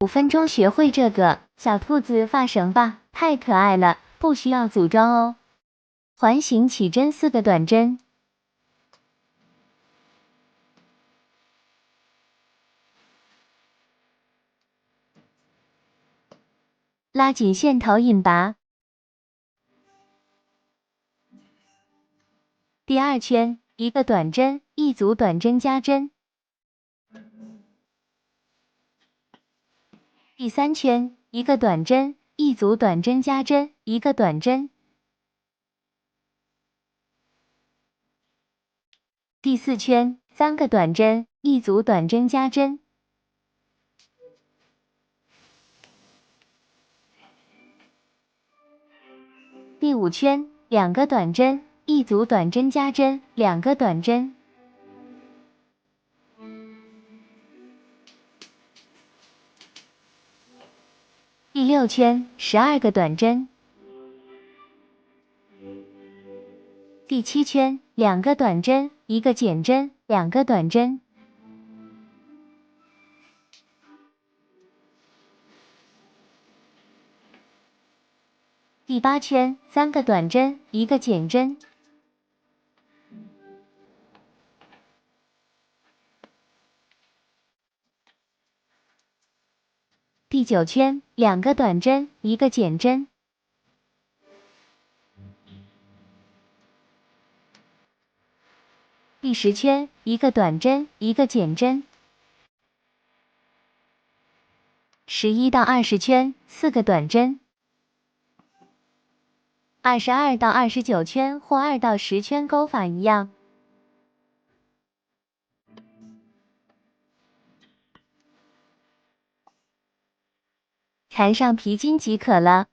5分钟学会这个小兔子发绳吧，太可爱了，不需要组装哦。环形起针4个短针，拉紧线头引拔。第2圈1个短针，1组短针加针。第3圈1个短针，1组短针加针，1个短针。第4圈3个短针，1组短针加针。第5圈2个短针，1组短针加针，2个短针。第6圈12个短针。第7圈2个短针，1个减针，2个短针。第8圈3个短针，1个减针。第9圈2个短针，1个减针。第10圈1个短针，1个减针。11到20圈4个短针。22到29圈或2到10圈钩法一样。缠上皮筋即可了。